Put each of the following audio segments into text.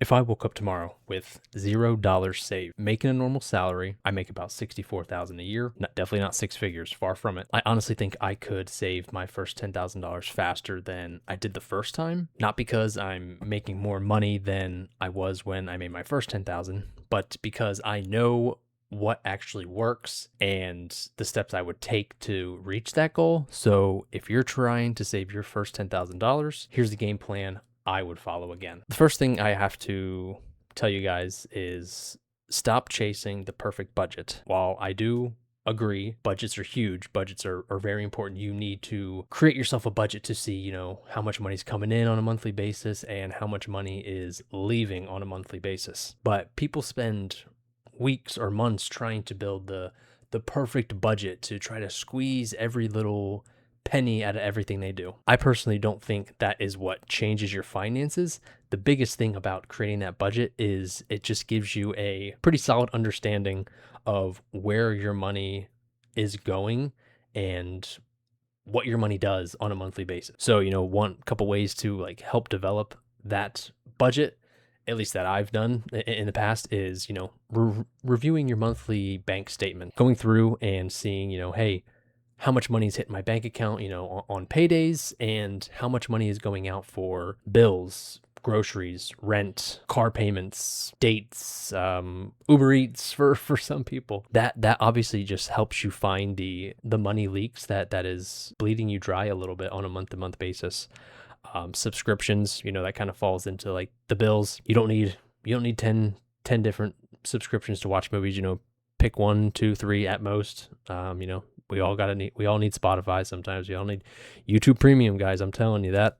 If I woke up tomorrow with $0 saved, making a normal salary, I make about 64,000 a year. Definitely not six figures, far from it. I honestly think I could save my first $10,000 faster than I did the first time. Not because I'm making more money than I was when I made my first 10,000, but because I know what actually works and the steps I would take to reach that goal. So if you're trying to save your first $10,000, here's the game plan I would follow again. The first thing I have to tell you guys is stop chasing the perfect budget. While I do agree budgets are huge, budgets are very important. You need to create yourself a budget to see, how much money's coming in on a monthly basis and how much money is leaving on a monthly basis. But people spend weeks or months trying to build the perfect budget to try to squeeze every little penny out of everything they do. I personally don't think that is what changes your finances. The biggest thing about creating that budget is it just gives you a pretty solid understanding of where your money is going and what your money does on a monthly basis. So, one couple ways to like help develop that budget, at least that I've done in the past, is, reviewing your monthly bank statement, going through and seeing, hey, how much money is hitting my bank account, on paydays, and how much money is going out for bills, groceries, rent, car payments, dates, Uber Eats for some people. That obviously just helps you find the money leaks that is bleeding you dry a little bit on a month-to-month basis. Subscriptions, that kind of falls into like the bills. You don't need 10 different subscriptions to watch movies. Pick 1, 2, 3 at most. We all need Spotify sometimes. We all need YouTube Premium, guys. I'm telling you that.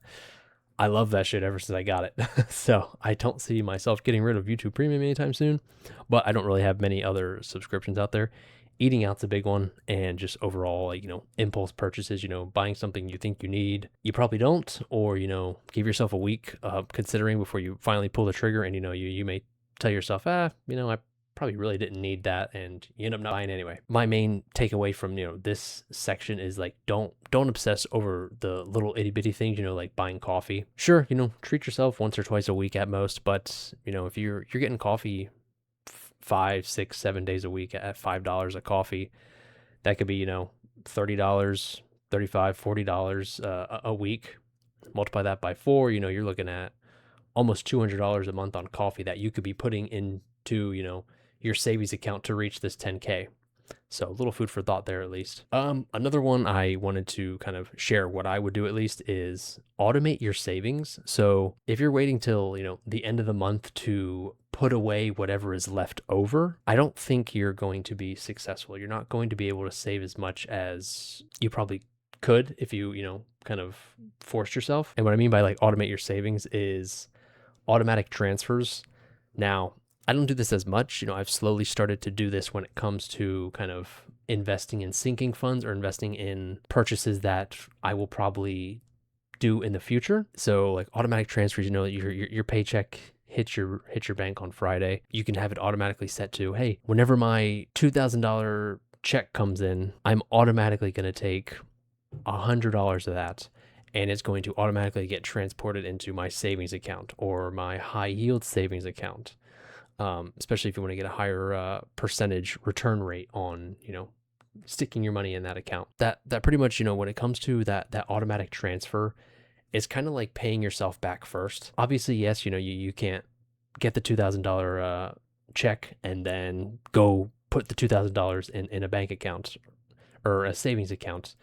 I love that shit ever since I got it. So I don't see myself getting rid of YouTube Premium anytime soon, but I don't really have many other subscriptions out there. Eating out's a big one, and just overall, like, impulse purchases, buying something you think you need, you probably don't, or, give yourself a week considering before you finally pull the trigger, and, you may tell yourself, I probably really didn't need that, and you end up not buying anyway. My main takeaway from, this section is like, don't obsess over the little itty bitty things, like buying coffee. Sure, treat yourself once or twice a week at most, but, if you're getting coffee 5, 6, 7 days a week at $5 a coffee, that could be, $30, $35, $40 a week. Multiply that by 4, you're looking at almost $200 a month on coffee that you could be putting into, your savings account to reach this 10K. So a little food for thought there, at least. Another one I wanted to kind of share what I would do at least is automate your savings. So if you're waiting till, the end of the month to put away whatever is left over, I don't think you're going to be successful. You're not going to be able to save as much as you probably could if you, kind of forced yourself. And what I mean by like automate your savings is automatic transfers. Now, I don't do this as much. I've slowly started to do this when it comes to kind of investing in sinking funds or investing in purchases that I will probably do in the future. So like automatic transfers, your paycheck hits your bank on Friday. You can have it automatically set to, hey, whenever my $2,000 check comes in, I'm automatically going to take $100 of that, and it's going to automatically get transported into my savings account or my high yield savings account. Especially if you want to get a higher percentage return rate on, sticking your money in that account. That pretty much, when it comes to that automatic transfer, it's kind of like paying yourself back first. Obviously, yes, you can't get the $2,000 check and then go put the $2,000 in a bank account or a savings account,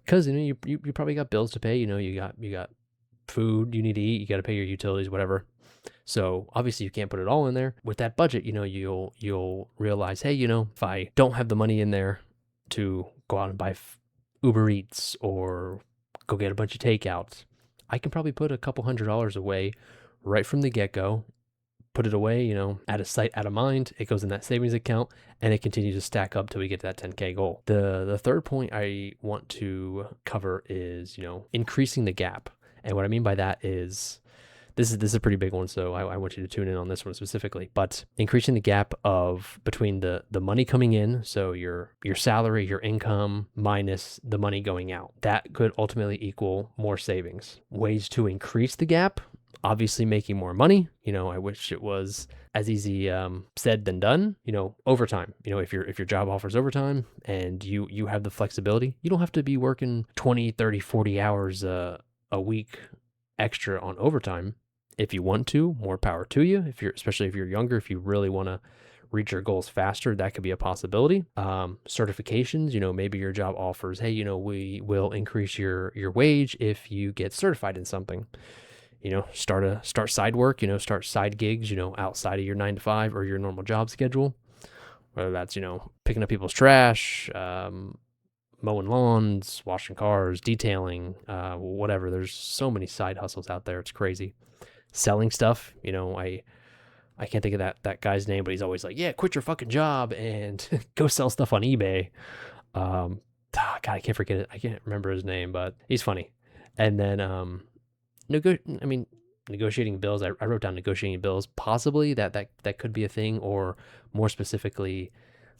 because you probably got bills to pay. You got food you need to eat. You got to pay your utilities, whatever. So obviously you can't put it all in there. With that budget, you'll realize, hey, if I don't have the money in there to go out and buy Uber Eats or go get a bunch of takeouts, I can probably put a couple $100 away right from the get-go, put it away, out of sight, out of mind. It goes in that savings account, and it continues to stack up till we get to that 10K goal. The third point I want to cover is, increasing the gap. And what I mean by that is, this is a pretty big one, so I want you to tune in on this one specifically. But increasing the gap of between the money coming in, so your salary, your income, minus the money going out. That could ultimately equal more savings. Ways to increase the gap, obviously making more money. I wish it was as easy said than done. Overtime. If your job offers overtime and you have the flexibility, you don't have to be working 20, 30, 40 hours a week extra on overtime. If you want to, more power to you. Especially if you're younger, if you really want to reach your goals faster, that could be a possibility. Certifications, maybe your job offers, hey, we will increase your wage if you get certified in something. Start side work, start side gigs, outside of your 9 to 5 or your normal job schedule, whether that's, picking up people's trash, mowing lawns, washing cars, detailing, whatever. There's so many side hustles out there. It's crazy. Selling stuff, I can't think of that guy's name, but he's always like, yeah, quit your fucking job and go sell stuff on eBay. God, I can't forget it. I can't remember his name, but he's funny. And then, negotiating bills. I wrote down negotiating bills. Possibly that could be a thing, or more specifically,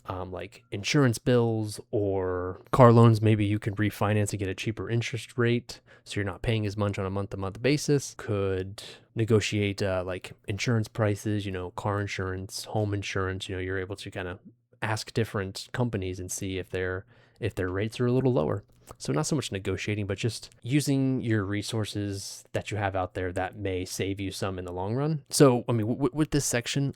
like insurance bills or car loans. Maybe you can refinance and get a cheaper interest rate, so you're not paying as much on a month-to-month basis. Could negotiate like insurance prices, car insurance, home insurance. You're able to kind of ask different companies and see if their rates are a little lower. So not so much negotiating, but just using your resources that you have out there that may save you some in the long run. So, with this section,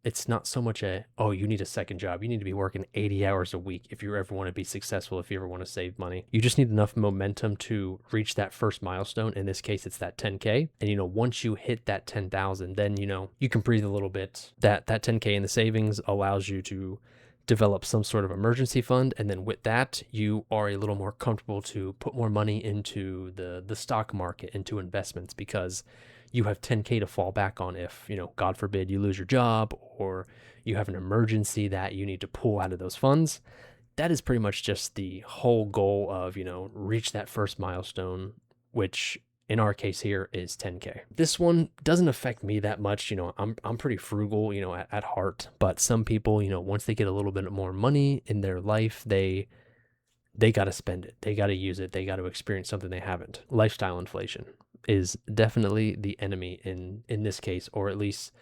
it's not so much you need a second job. You need to be working 80 hours a week if you ever want to be successful, if you ever want to save money. You just need enough momentum to reach that first milestone. In this case, it's that 10K. And, once you hit that 10,000, then, you can breathe a little bit. That 10K in the savings allows you to develop some sort of emergency fund, and then with that you are a little more comfortable to put more money into the stock market, into investments, because you have 10K to fall back on if, God forbid, you lose your job or you have an emergency that you need to pull out of those funds. That is pretty much just the whole goal of, reach that first milestone, which in our case here is 10K. This one doesn't affect me that much. I'm pretty frugal, at heart, but some people, once they get a little bit more money in their life, they got to spend it. They got to use it. They got to experience something they haven't. Lifestyle inflation is definitely the enemy in this case, or at least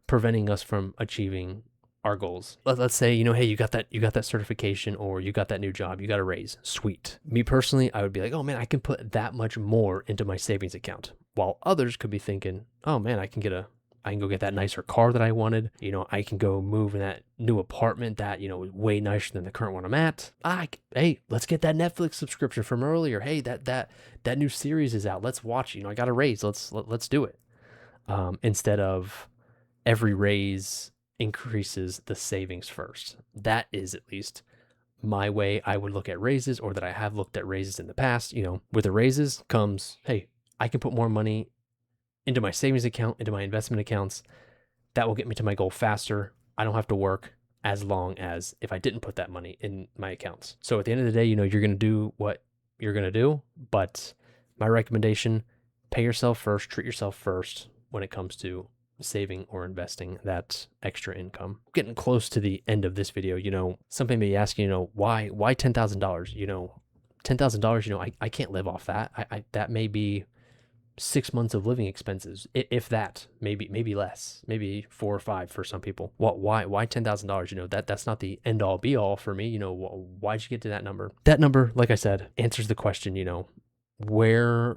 preventing us from achieving our goals. Let's say, hey, you got that certification, or you got that new job, you got a raise. Sweet. Me personally, I would be like, oh man, I can put that much more into my savings account. While others could be thinking, oh man, I can go get that nicer car that I wanted. I can go move in that new apartment that, is way nicer than the current one I'm at. Hey, let's get that Netflix subscription from earlier. Hey, that new series is out. Let's watch. I got a raise. Let's do it. Instead of every raise increases the savings first. That is at least my way I would look at raises, or that I have looked at raises in the past. With the raises comes, hey, I can put more money into my savings account, into my investment accounts. That will get me to my goal faster. I don't have to work as long as if I didn't put that money in my accounts. So at the end of the day, you're going to do what you're going to do, but my recommendation, pay yourself first, treat yourself first when it comes to saving or investing that extra income. Getting close to the end of this video, something may be asking, why $10,000? $10,000, I can't live off that. That may be 6 months of living expenses, if that, maybe less, maybe 4 or 5 for some people. Why $10,000? That's not the end all be all for me. Why'd you get to that number? That number, like I said, answers the question, where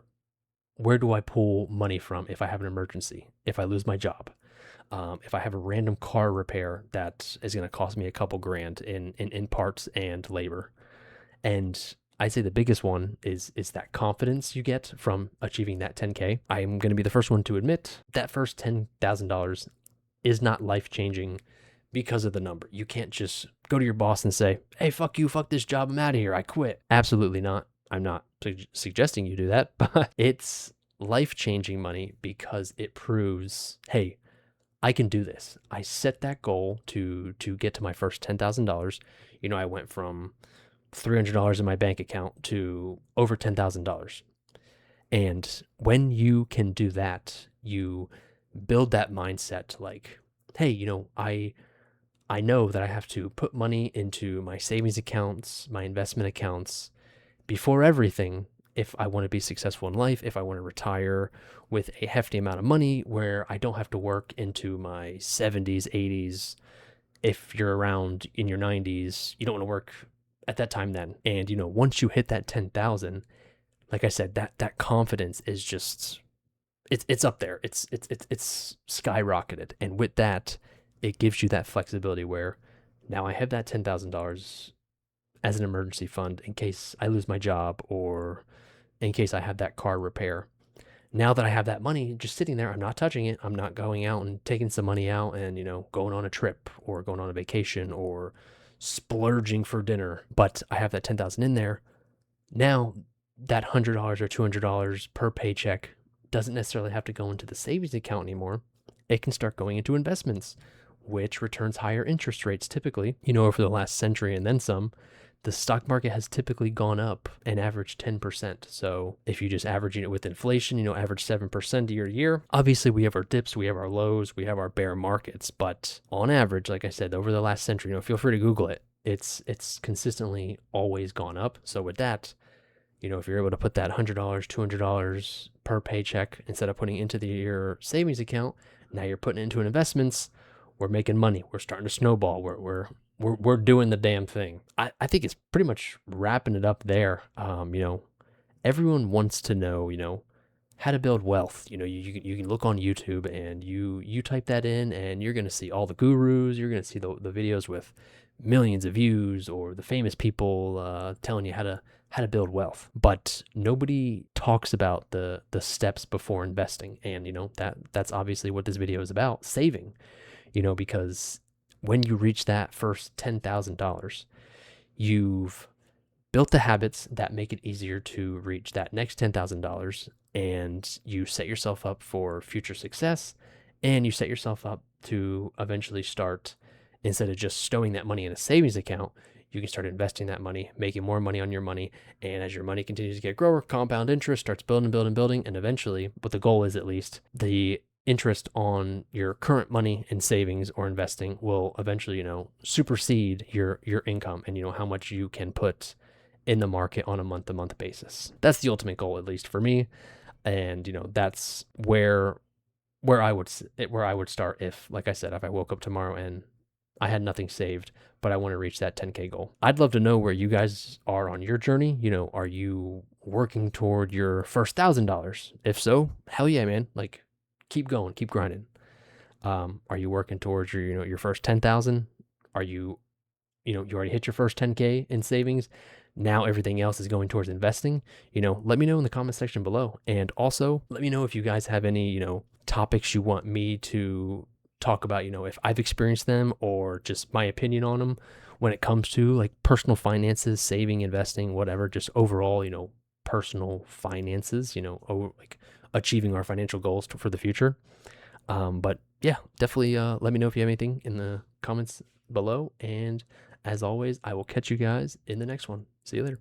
do I pull money from if I have an emergency, if I lose my job, if I have a random car repair that is going to cost me a couple grand in parts and labor. And I'd say the biggest one is that confidence you get from achieving that 10K. I'm going to be the first one to admit that first $10,000 is not life-changing because of the number. You can't just go to your boss and say, hey, fuck you, fuck this job, I'm out of here, I quit. Absolutely not. I'm not suggesting you do that, but it's life-changing money because it proves, hey, I can do this. I set that goal to get to my first $10,000. I went from $300 in my bank account to over $10,000. And when you can do that, you build that mindset like, hey, I know that I have to put money into my savings accounts, my investment accounts before everything, if I want to be successful in life, if I want to retire with a hefty amount of money where I don't have to work into my 70s, 80s. If you're around in your 90s, you don't want to work at that time then. And, once you hit that 10,000, like I said, that confidence is just, it's up there. It's skyrocketed. And with that, it gives you that flexibility where now I have that $10,000 as an emergency fund in case I lose my job or in case I have that car repair. Now that I have that money just sitting there, I'm not touching it. I'm not going out and taking some money out and, going on a trip or going on a vacation or splurging for dinner. But I have that 10,000 in there. Now that $100 or $200 per paycheck doesn't necessarily have to go into the savings account anymore. It can start going into investments, which returns higher interest rates typically. Over the last century and then some, the stock market has typically gone up an average 10%. So if you just averaging it with inflation, average 7% year to year. Obviously, we have our dips, we have our lows, we have our bear markets. But on average, like I said, over the last century, feel free to Google it. It's consistently always gone up. So with that, if you're able to put that $100, $200 per paycheck instead of putting it into your savings account, now you're putting it into investments. We're making money. We're starting to snowball. We're doing the damn thing. I think it's pretty much wrapping it up there. Everyone wants to know, how to build wealth. You can look on YouTube and you type that in and you're going to see all the gurus. You're going to see the videos with millions of views or the famous people telling you how to build wealth. But nobody talks about the steps before investing. And, that's obviously what this video is about, saving, because when you reach that first $10,000, you've built the habits that make it easier to reach that next $10,000, and you set yourself up for future success, and you set yourself up to eventually start, instead of just stowing that money in a savings account, you can start investing that money, making more money on your money, and as your money continues to get grower, compound interest starts building, and eventually, what the goal is at least, the interest on your current money and savings or investing will eventually, supersede your income and, how much you can put in the market on a month-to-month basis. That's the ultimate goal, at least for me. And, that's where I would start if, like I said, if I woke up tomorrow and I had nothing saved, but I want to reach that 10K goal. I'd love to know where you guys are on your journey. Are you working toward your first $1,000? If so, hell yeah, man. Like, keep going, keep grinding. Are you working towards your first 10,000? Are you, you already hit your first 10K in savings? Now everything else is going towards investing. Let me know in the comment section below. And also let me know if you guys have any, topics you want me to talk about, if I've experienced them or just my opinion on them when it comes to like personal finances, saving, investing, whatever, just overall, personal finances, like achieving our financial goals for the future. But yeah, definitely let me know if you have anything in the comments below. And as always, I will catch you guys in the next one. See you later.